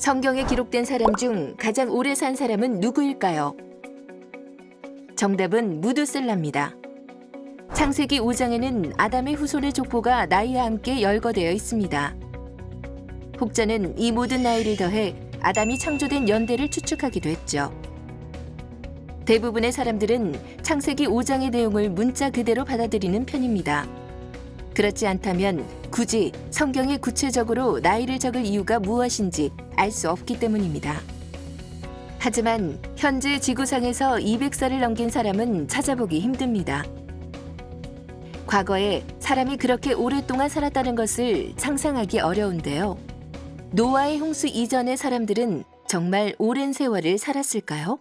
성경에 기록된 사람 중 가장 오래 산 사람은 누구일까요? 정답은 무두셀라입니다. 창세기 5장에는 아담의 후손의 족보가 나이와 함께 열거되어 있습니다. 혹자는 이 모든 나이를 더해 아담이 창조된 연대를 추측하기도 했죠. 대부분의 사람들은 창세기 5장의 내용을 문자 그대로 받아들이는 편입니다. 그렇지 않다면 굳이 성경에 구체적으로 나이를 적을 이유가 무엇인지 알 수 없기 때문입니다. 하지만 현재 지구상에서 200살을 넘긴 사람은 찾아보기 힘듭니다. 과거에 사람이 그렇게 오랫동안 살았다는 것을 상상하기 어려운데요. 노아의 홍수 이전의 사람들은 정말 오랜 세월을 살았을까요?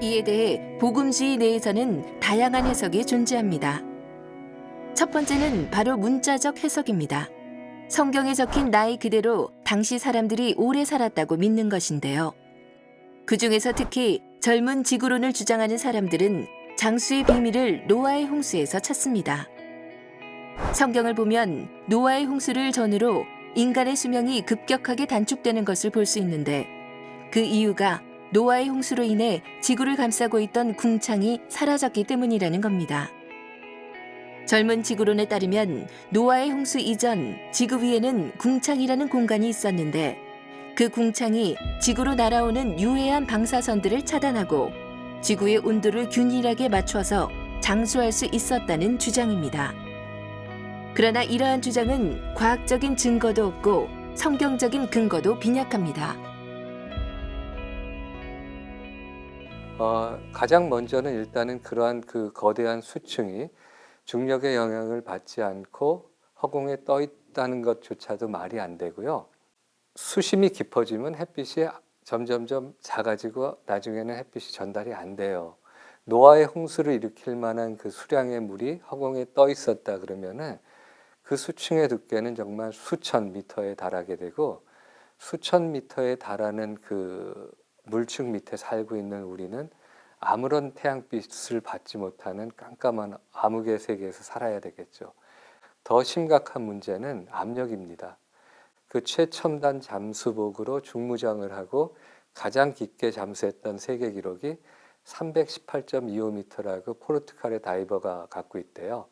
이에 대해 복음주의 내에서는 다양한 해석이 존재합니다. 첫 번째는 바로 문자적 해석입니다. 성경에 적힌 나이 그대로 당시 사람들이 오래 살았다고 믿는 것인데요. 그 중에서 특히 젊은 지구론을 주장하는 사람들은 장수의 비밀을 노아의 홍수에서 찾습니다. 성경을 보면 노아의 홍수를 전후로 인간의 수명이 급격하게 단축되는 것을 볼 수 있는데 그 이유가 노아의 홍수로 인해 지구를 감싸고 있던 궁창이 사라졌기 때문이라는 겁니다. 젊은 지구론에 따르면 노아의 홍수 이전 지구 위에는 궁창이라는 공간이 있었는데 그 궁창이 지구로 날아오는 유해한 방사선들을 차단하고 지구의 온도를 균일하게 맞춰서 장수할 수 있었다는 주장입니다. 그러나 이러한 주장은 과학적인 증거도 없고 성경적인 근거도 빈약합니다. 가장 먼저는 일단은 그러한 그 거대한 수층이 중력의 영향을 받지 않고 허공에 떠 있다는 것조차도 말이 안 되고요. 수심이 깊어지면 햇빛이 점점점 작아지고 나중에는 햇빛이 전달이 안 돼요. 노아의 홍수를 일으킬 만한 그 수량의 물이 허공에 떠 있었다 그러면은 그 수층의 두께는 정말 수천 미터에 달하게 되고 수천 미터에 달하는 그 물층 밑에 살고 있는 우리는 아무런 태양빛을 받지 못하는 깜깜한 암흑의 세계에서 살아야 되겠죠. 더 심각한 문제는 압력입니다. 그 최첨단 잠수복으로 중무장을 하고 가장 깊게 잠수했던 세계 기록이 318.25m라고 포르투갈의 다이버가 갖고 있대요.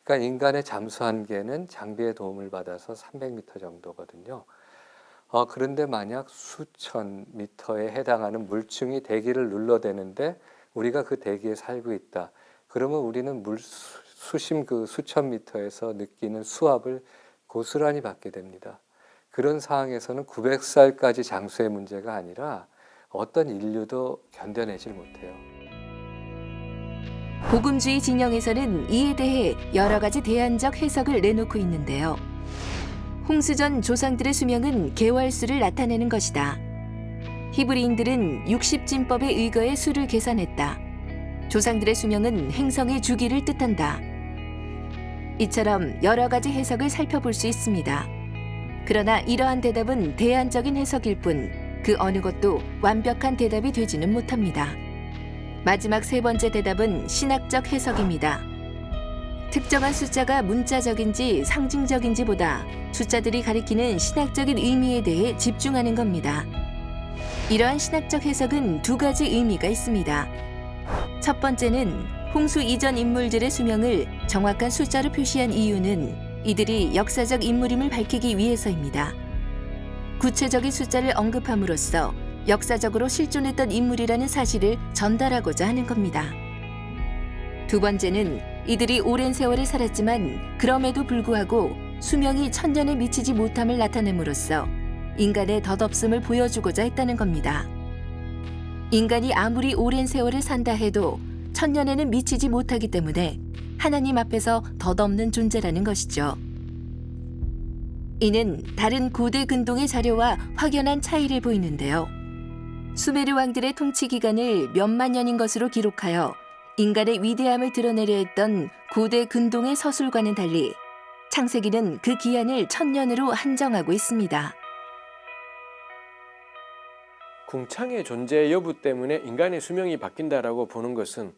그러니까 인간의 잠수 한계는 장비의 도움을 받아서 300m 정도거든요. 그런데 만약 수천 미터에 해당하는 물층이 대기를 눌러대는데 우리가 그 대기에 살고 있다. 그러면 우리는 수심 그 수천 미터에서 느끼는 수압을 고스란히 받게 됩니다. 그런 상황에서는 900살까지 장수의 문제가 아니라 어떤 인류도 견뎌내질 못해요. 복음주의 진영에서는 이에 대해 여러 가지 대안적 해석을 내놓고 있는데요. 홍수 전 조상들의 수명은 개월수를 나타내는 것이다. 히브리인들은 60진법에 의거해 수를 계산했다. 조상들의 수명은 행성의 주기를 뜻한다. 이처럼 여러 가지 해석을 살펴볼 수 있습니다. 그러나 이러한 대답은 대안적인 해석일 뿐 그 어느 것도 완벽한 대답이 되지는 못합니다. 마지막 세 번째 대답은 신학적 해석입니다. 특정한 숫자가 문자적인지 상징적인지보다 숫자들이 가리키는 신학적인 의미에 대해 집중하는 겁니다. 이러한 신학적 해석은 두 가지 의미가 있습니다. 첫 번째는 홍수 이전 인물들의 수명을 정확한 숫자로 표시한 이유는 이들이 역사적 인물임을 밝히기 위해서입니다. 구체적인 숫자를 언급함으로써 역사적으로 실존했던 인물이라는 사실을 전달하고자 하는 겁니다. 두 번째는 이들이 오랜 세월을 살았지만 그럼에도 불구하고 수명이 천년에 미치지 못함을 나타냄으로써 인간의 덧없음을 보여주고자 했다는 겁니다. 인간이 아무리 오랜 세월을 산다 해도 천년에는 미치지 못하기 때문에 하나님 앞에서 덧없는 존재라는 것이죠. 이는 다른 고대 근동의 자료와 확연한 차이를 보이는데요. 수메르 왕들의 통치 기간을 몇만 년인 것으로 기록하여 인간의 위대함을 드러내려 했던 고대 근동의 서술과는 달리 창세기는 그 기한을 1000년으로 한정하고 있습니다. 궁창의 존재 여부 때문에 인간의 수명이 바뀐다라고 보는 것은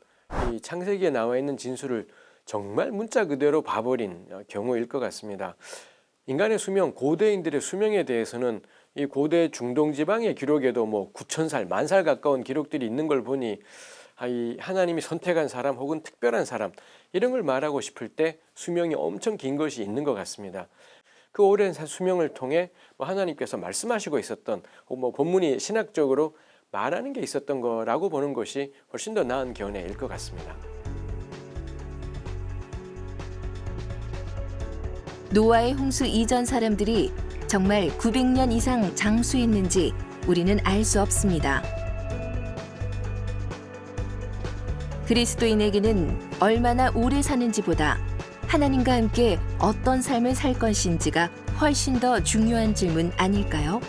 이 창세기에 나와 있는 진술을 정말 문자 그대로 봐버린 경우일 것 같습니다. 인간의 수명, 고대인들의 수명에 대해서는 이 고대 중동 지방의 기록에도 뭐 9,000살, 10,000살 가까운 기록들이 있는 걸 보니 이 하나님이 선택한 사람 혹은 특별한 사람 이런 걸 말하고 싶을 때 수명이 엄청 긴 것이 있는 것 같습니다. 그 오랜 수명을 통해 뭐 하나님께서 말씀하시고 있었던 뭐 본문이 신학적으로 말하는 게 있었던 거라고 보는 것이 훨씬 더 나은 견해일 것 같습니다. 노아의 홍수 이전 사람들이 정말 900년 이상 장수했는지 우리는 알 수 없습니다. 그리스도인에게는 얼마나 오래 사는지보다 하나님과 함께 어떤 삶을 살 것인지가 훨씬 더 중요한 질문 아닐까요?